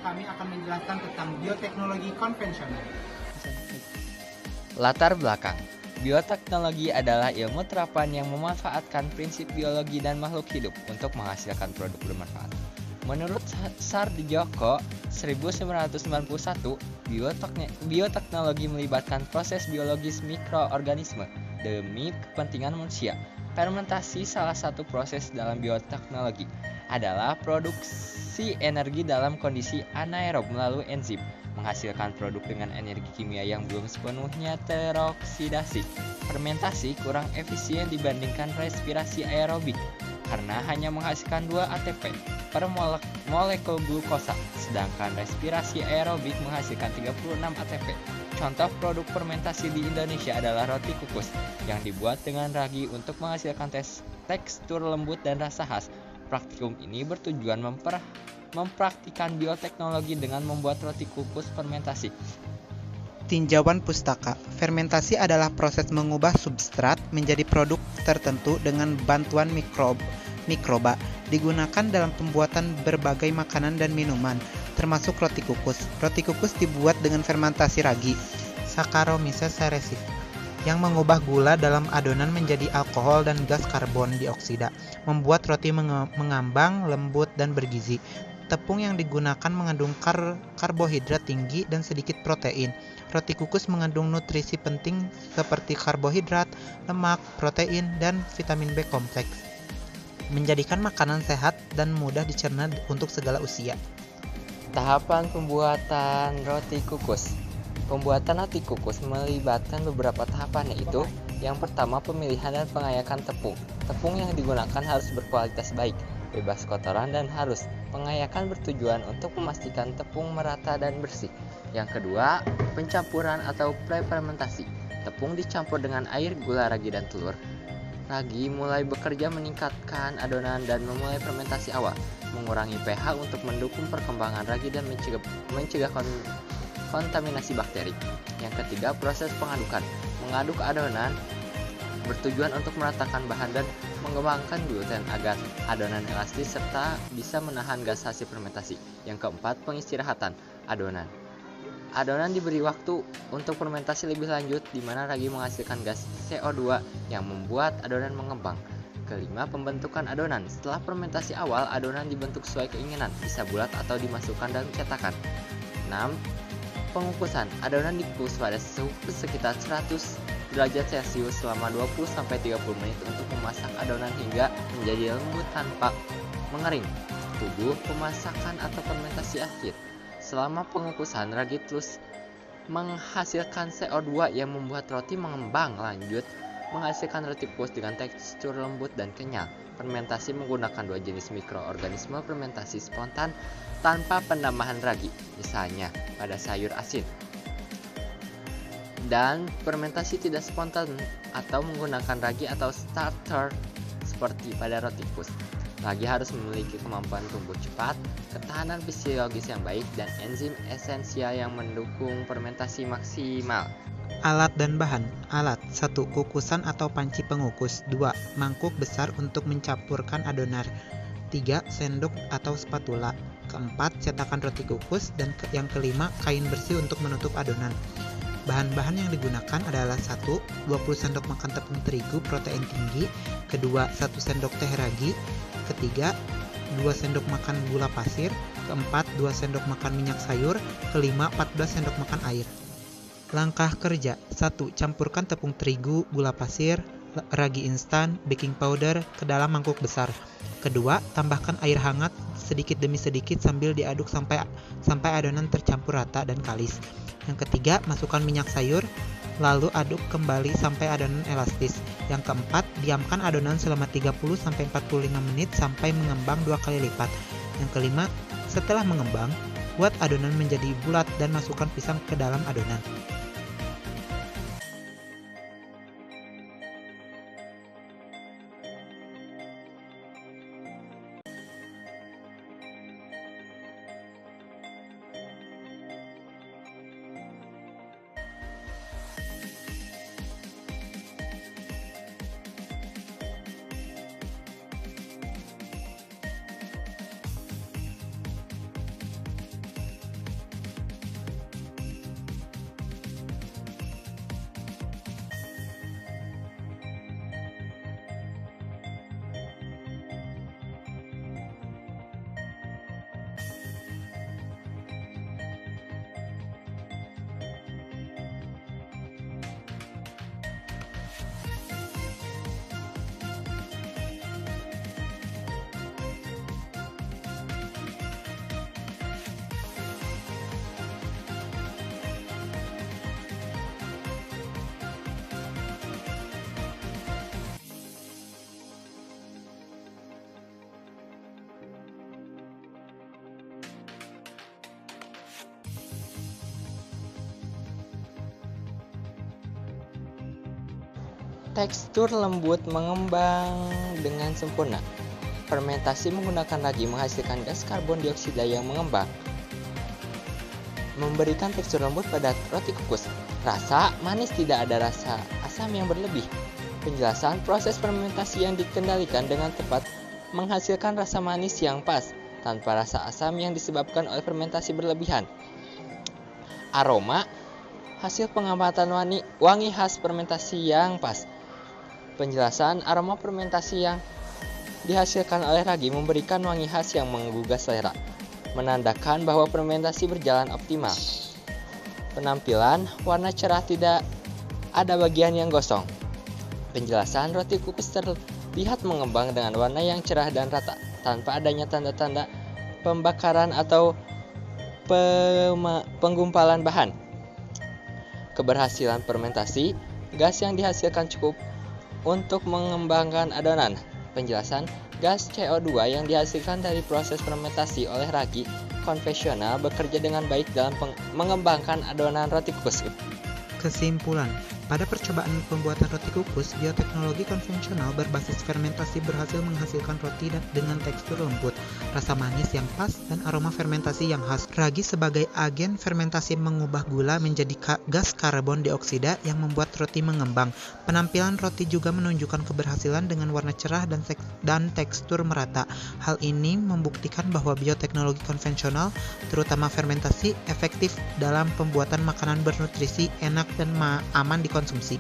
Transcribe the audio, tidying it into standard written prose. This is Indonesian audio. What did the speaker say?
kami akan menjelaskan tentang bioteknologi konvensional. Latar belakang. Bioteknologi adalah ilmu terapan yang memanfaatkan prinsip biologi dan makhluk hidup untuk menghasilkan produk bermanfaat. Menurut Sardjoko 1991, bioteknologi melibatkan proses biologis mikroorganisme demi kepentingan manusia. Fermentasi, salah satu proses dalam bioteknologi, adalah produksi energi dalam kondisi anaerob melalui enzim, menghasilkan produk dengan energi kimia yang belum sepenuhnya teroksidasi. Fermentasi kurang efisien dibandingkan respirasi aerobik karena hanya menghasilkan 2 ATP per molekul glukosa, sedangkan respirasi aerobik menghasilkan 36 ATP. Contoh produk fermentasi di Indonesia adalah roti kukus yang dibuat dengan ragi untuk menghasilkan tekstur lembut dan rasa khas. Praktikum ini bertujuan mempraktikkan bioteknologi dengan membuat roti kukus fermentasi. Tinjauan pustaka. Fermentasi adalah proses mengubah substrat menjadi produk tertentu dengan bantuan mikroba. Digunakan dalam pembuatan berbagai makanan dan minuman, termasuk roti kukus. Roti kukus dibuat dengan fermentasi ragi, Saccharomyces cerevisiae, yang mengubah gula dalam adonan menjadi alkohol dan gas karbon dioksida, membuat roti mengambang, lembut, dan bergizi. Tepung yang digunakan mengandung karbohidrat tinggi dan sedikit protein. Roti kukus mengandung nutrisi penting seperti karbohidrat, lemak, protein, dan vitamin B kompleks, menjadikan makanan sehat dan mudah dicerna untuk segala usia. Tahapan pembuatan roti kukus. Pembuatan roti kukus melibatkan beberapa tahapan, yaitu yang pertama, pemilihan dan pengayakan tepung. Tepung yang digunakan harus berkualitas baik, bebas kotoran, dan halus. Pengayakan bertujuan untuk memastikan tepung merata dan bersih. Yang kedua, pencampuran atau pre-fermentasi. Tepung dicampur dengan air, gula, ragi, dan telur. Ragi mulai bekerja meningkatkan adonan dan memulai fermentasi awal, mengurangi pH untuk mendukung perkembangan ragi dan mencegah kontaminasi bakteri. Yang ketiga, proses pengadukan. Mengaduk adonan bertujuan untuk meratakan bahan dan mengembangkan gluten agar adonan elastis serta bisa menahan gas hasil fermentasi. Yang keempat, pengistirahatan adonan. Adonan diberi waktu untuk fermentasi lebih lanjut, di mana ragi menghasilkan gas CO2 yang membuat adonan mengembang. Kelima, pembentukan adonan. Setelah fermentasi awal, adonan dibentuk sesuai keinginan, bisa bulat atau dimasukkan dalam cetakan. 6. Pengukusan. Adonan dikukus pada suhu sekitar 100 derajat Celcius selama 20-30 menit untuk memasak adonan hingga menjadi lembut tanpa mengering. 7. Pemasakan atau fermentasi akhir. Selama pengukusan, ragi terus menghasilkan CO2 yang membuat roti mengembang, lanjut menghasilkan roti kukus dengan tekstur lembut dan kenyal. Fermentasi menggunakan 2 jenis mikroorganisme, fermentasi spontan tanpa penambahan ragi, misalnya pada sayur asin, dan fermentasi tidak spontan atau menggunakan ragi atau starter seperti pada roti kukus. Ragi harus memiliki kemampuan tumbuh cepat, ketahanan fisiologis yang baik, dan enzim esensial yang mendukung fermentasi maksimal. Alat dan bahan. Alat 1. Kukusan atau panci pengukus. 2. Mangkuk besar untuk mencampurkan adonan. 3. Sendok atau spatula. Keempat, cetakan roti kukus. Dan yang kelima, kain bersih untuk menutup adonan. Bahan-bahan yang digunakan adalah 1. 20 sendok makan tepung terigu protein tinggi. Kedua, 1 sendok teh ragi. Ketiga, 2 sendok makan gula pasir. Keempat, 2 sendok makan minyak sayur. Kelima, 14 sendok makan air. Langkah kerja. 1. Campurkan tepung terigu, gula pasir, ragi instan, baking powder ke dalam mangkuk besar. Kedua, tambahkan air hangat sedikit demi sedikit sambil diaduk sampai adonan tercampur rata dan kalis. Yang ketiga, masukkan minyak sayur, lalu aduk kembali sampai adonan elastis. Yang keempat, diamkan adonan selama 30-45 menit sampai mengembang 2 kali lipat. Yang kelima, setelah mengembang, buat adonan menjadi bulat dan masukkan pisang ke dalam adonan. Tekstur lembut mengembang dengan sempurna. Fermentasi menggunakan ragi menghasilkan gas karbon dioksida yang mengembang, memberikan tekstur lembut pada roti kukus. Rasa manis, tidak ada rasa asam yang berlebih. Penjelasan proses fermentasi yang dikendalikan dengan tepat menghasilkan rasa manis yang pas, tanpa rasa asam yang disebabkan oleh fermentasi berlebihan. Aroma, hasil pengamatan wangi khas fermentasi yang pas. Penjelasan aroma fermentasi yang dihasilkan oleh ragi memberikan wangi khas yang menggugah selera, menandakan bahwa fermentasi berjalan optimal. Penampilan, warna cerah, tidak ada bagian yang gosong. Penjelasan roti kukus terlihat mengembang dengan warna yang cerah dan rata, tanpa adanya tanda-tanda pembakaran atau penggumpalan bahan. Keberhasilan fermentasi, gas yang dihasilkan cukup untuk mengembangkan adonan. Penjelasan, gas CO2 yang dihasilkan dari proses fermentasi oleh ragi konvensional bekerja dengan baik dalam mengembangkan adonan roti kukus. Kesimpulan, pada percobaan pembuatan roti kukus, bioteknologi konvensional berbasis fermentasi berhasil menghasilkan roti dengan tekstur lembut, rasa manis yang pas, dan aroma fermentasi yang khas. Ragi sebagai agen fermentasi mengubah gula menjadi gas karbon dioksida yang membuat roti mengembang. Penampilan roti juga menunjukkan keberhasilan dengan warna cerah dan tekstur merata. Hal ini membuktikan bahwa bioteknologi konvensional, terutama fermentasi, efektif dalam pembuatan makanan bernutrisi, enak, dan aman dikonsumsi.